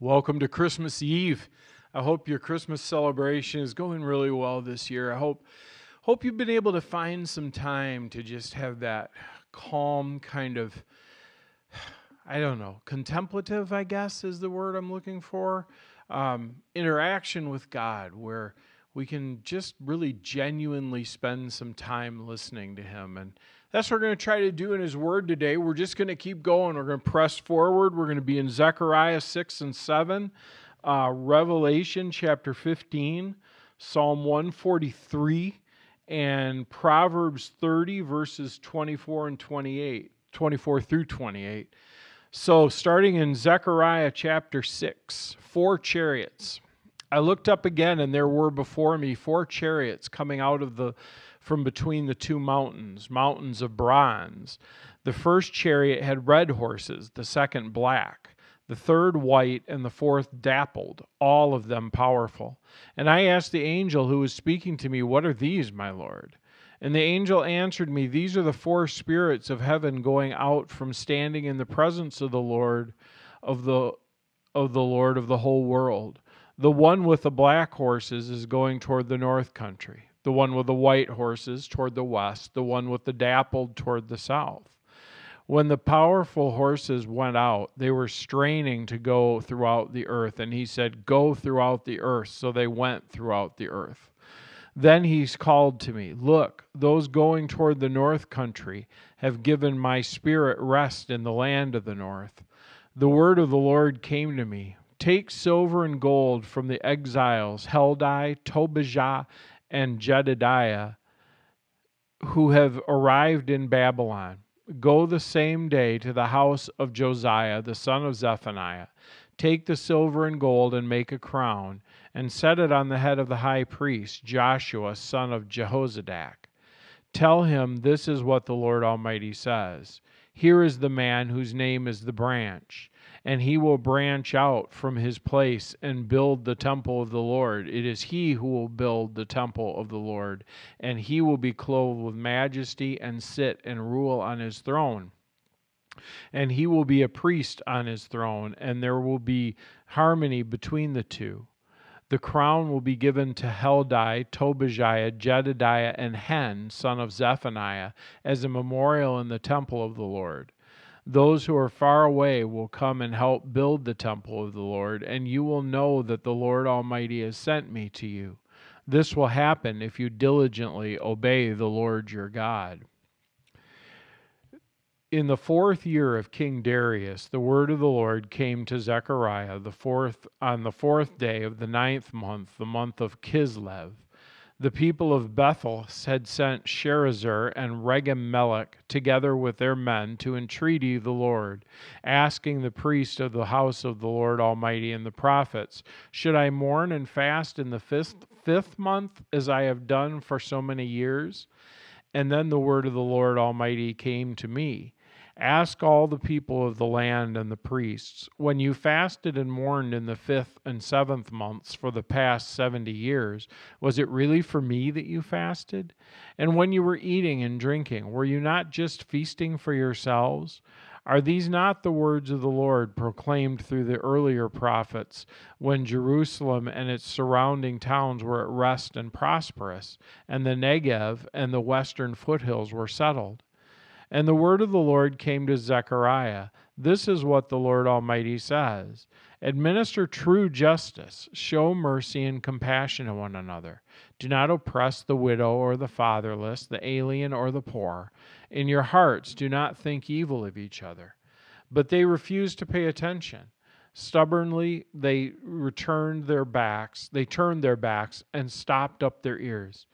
Welcome to Christmas Eve. I hope your Christmas celebration is going really well this year. I hope you've been able to find some time to just have that calm kind of, contemplative, I guess is the word I'm looking for, interaction with God where we can just really genuinely spend some time listening to Him. And that's what we're going to try to do in His Word today. We're just going to keep going. We're going to press forward. We're going to be in Zechariah 6 and 7, Revelation chapter 15, Psalm 143, and Proverbs 30, verses 24 and 28, 24 through 28. So starting in Zechariah chapter 6, 4 chariots. I looked up again, and there were before me 4 chariots coming out of from between the 2 mountains of bronze. The first chariot had red horses, the second black, the third white, and the fourth dappled, all of them powerful. And I asked the angel who was speaking to me, "What are these, my Lord?" And the angel answered me, "These are the 4 spirits of heaven going out from standing in the presence of the Lord of the Lord of the whole world. The one with the black horses is going toward the north country. The one with the white horses toward the west. The one with the dappled toward the south." When the powerful horses went out, they were straining to go throughout the earth. And he said, "Go throughout the earth." So they went throughout the earth. Then he called to me, "Look, those going toward the north country have given my spirit rest in the land of the north." The word of the Lord came to me, "Take silver and gold from the exiles, Heldai, Tobijah, and Jedediah, who have arrived in Babylon. Go the same day to the house of Josiah, the son of Zephaniah. Take the silver and gold and make a crown, and set it on the head of the high priest, Joshua, son of Jehozadak. Tell him this is what the Lord Almighty says. Here is the man whose name is the branch, and he will branch out from his place and build the temple of the Lord. It is he who will build the temple of the Lord, and he will be clothed with majesty and sit and rule on his throne. And he will be a priest on his throne, and there will be harmony between the two. The crown will be given to Heldai, Tobijah, Jedediah, and Hen, son of Zephaniah, as a memorial in the temple of the Lord. Those who are far away will come and help build the temple of the Lord, and you will know that the Lord Almighty has sent me to you. This will happen if you diligently obey the Lord your God. In the 4th year of King Darius, the word of the Lord came to Zechariah on the 4th day of the 9th month, the month of Kislev. The people of Bethel had sent Sherezer and Regem-melech together with their men to entreaty the Lord, asking the priest of the house of the Lord Almighty and the prophets, "Should I mourn and fast in the fifth month, as I have done for so many years?" And then the word of the Lord Almighty came to me. "Ask all the people of the land and the priests, when you fasted and mourned in the 5th and 7th months for the past 70 years, was it really for me that you fasted? And when you were eating and drinking, were you not just feasting for yourselves? Are these not the words of the Lord proclaimed through the earlier prophets, when Jerusalem and its surrounding towns were at rest and prosperous, and the Negev and the western foothills were settled?" And the word of the Lord came to Zechariah. "This is what the Lord Almighty says. Administer true justice, show mercy and compassion to one another. Do not oppress the widow or the fatherless, the alien or the poor. In your hearts do not think evil of each other." But they refused to pay attention. Stubbornly they turned their backs and stopped up their ears.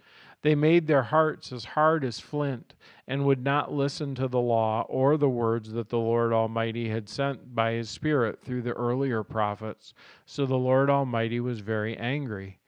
They made their hearts as hard as flint and would not listen to the law or the words that the Lord Almighty had sent by His Spirit through the earlier prophets. So the Lord Almighty was very angry.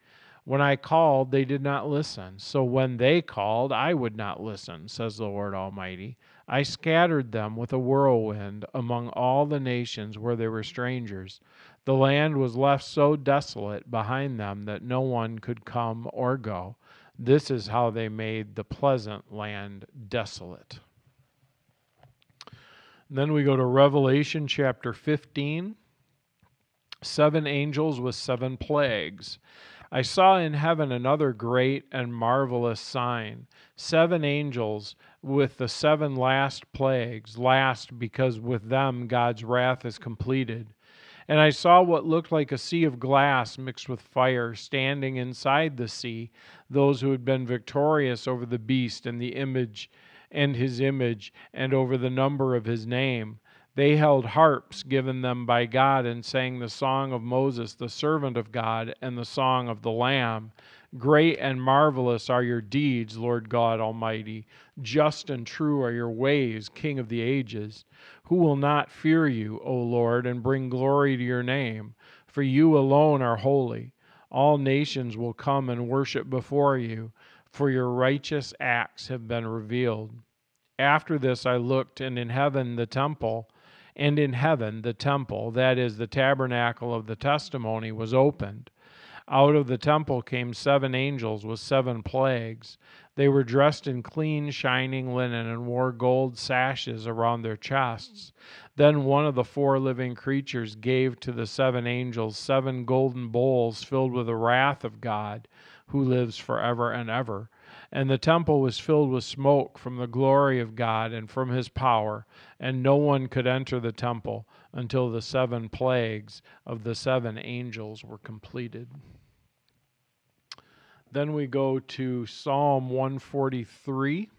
When I called, they did not listen. So when they called, I would not listen, says the Lord Almighty. I scattered them with a whirlwind among all the nations where they were strangers. The land was left so desolate behind them that no one could come or go. This is how they made the pleasant land desolate. Then we go to Revelation chapter 15. 7 angels with 7 plagues. I saw in heaven another great and marvelous sign, 7 angels with the 7 last plagues, last because with them God's wrath is completed. And I saw what looked like a sea of glass mixed with fire, standing inside the sea, those who had been victorious over the beast and the image and his image, and over the number of his name. They held harps given them by God and sang the song of Moses, the servant of God, and the song of the Lamb. Great and marvelous are your deeds, Lord God Almighty. Just and true are your ways, King of the ages. Who will not fear you, O Lord, and bring glory to your name? For you alone are holy. All nations will come and worship before you, for your righteous acts have been revealed. After this I looked, and in heaven, the temple, that is, the tabernacle of the testimony, was opened. Out of the temple came 7 angels with 7 plagues. They were dressed in clean, shining linen and wore gold sashes around their chests. Then one of the 4 living creatures gave to the 7 angels 7 golden bowls filled with the wrath of God, who lives forever and ever. And the temple was filled with smoke from the glory of God and from his power, and no one could enter the temple until the 7 plagues of the 7 angels were completed. Then we go to Psalm 143.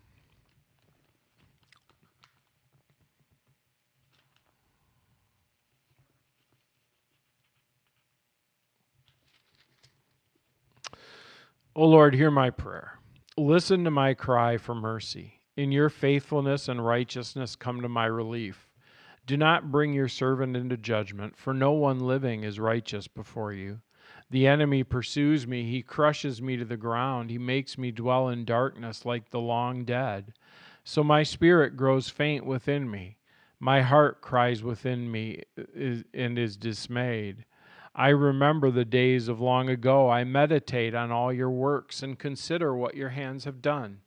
O Lord, hear my prayer. Listen to my cry for mercy. In your faithfulness and righteousness come to my relief. Do not bring your servant into judgment, for no one living is righteous before you. The enemy pursues me. He crushes me to the ground. He makes me dwell in darkness like the long dead. So my spirit grows faint within me. My heart cries within me and is dismayed. I remember the days of long ago. I meditate on all your works and consider what your hands have done.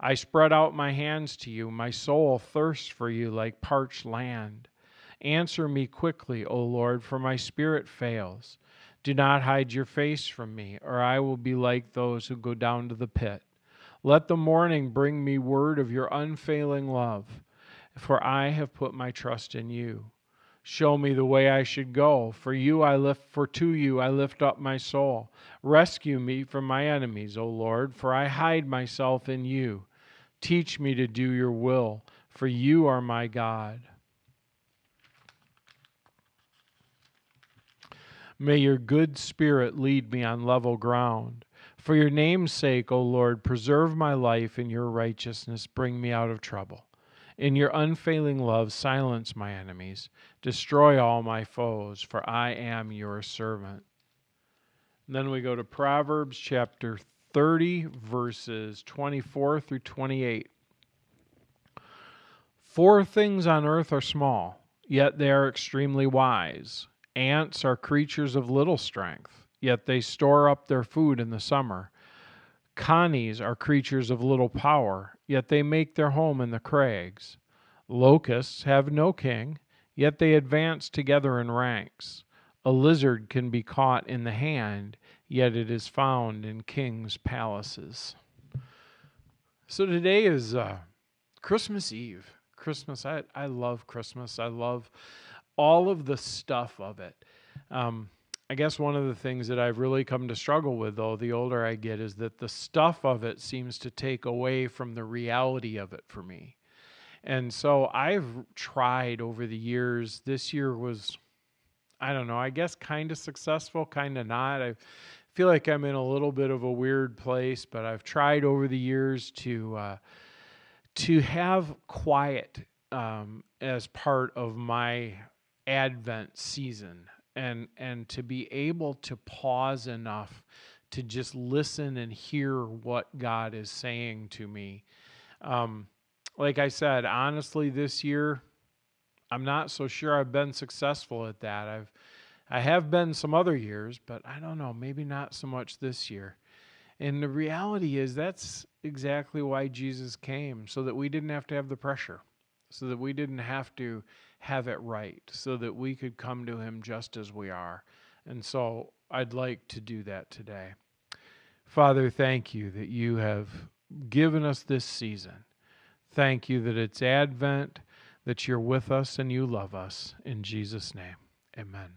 I spread out my hands to you. My soul thirsts for you like parched land. Answer me quickly, O Lord, for my spirit fails. Do not hide your face from me, or I will be like those who go down to the pit. Let the morning bring me word of your unfailing love, for I have put my trust in you. Show me the way I should go, for to you I lift up my soul. Rescue me from my enemies, O Lord, for I hide myself in you. Teach me to do your will, for you are my God. May your good spirit lead me on level ground. For your name's sake, O Lord, preserve my life in your righteousness. Bring me out of trouble. In your unfailing love, silence my enemies. Destroy all my foes, for I am your servant. And then we go to Proverbs chapter 30, verses 24 through 28. 4 things on earth are small, yet they are extremely wise. Ants are creatures of little strength, yet they store up their food in the summer. Connies are creatures of little power, yet they make their home in the crags. Locusts have no king, yet they advance together in ranks. A lizard can be caught in the hand, yet it is found in kings' palaces. So today is Christmas Eve. Christmas, I love Christmas. I love all of the stuff of it. I guess one of the things that I've really come to struggle with, though, the older I get, is that the stuff of it seems to take away from the reality of it for me. And so I've tried over the years. This year was, I don't know, I guess kind of successful, kind of not. I feel like I'm in a little bit of a weird place, but I've tried over the years to have quiet as part of my Advent season, and to be able to pause enough to just listen and hear what God is saying to me. Like I said, honestly, this year, I'm not so sure I've been successful at that. I have been some other years, but I don't know, maybe not so much this year. And the reality is that's exactly why Jesus came, so that we didn't have to have the pressure. so that we didn't have to have it right, so that we could come to him just as we are. And so I'd like to do that today. Father, thank you that you have given us this season. Thank you that it's Advent, that you're with us and you love us. In Jesus' name, amen.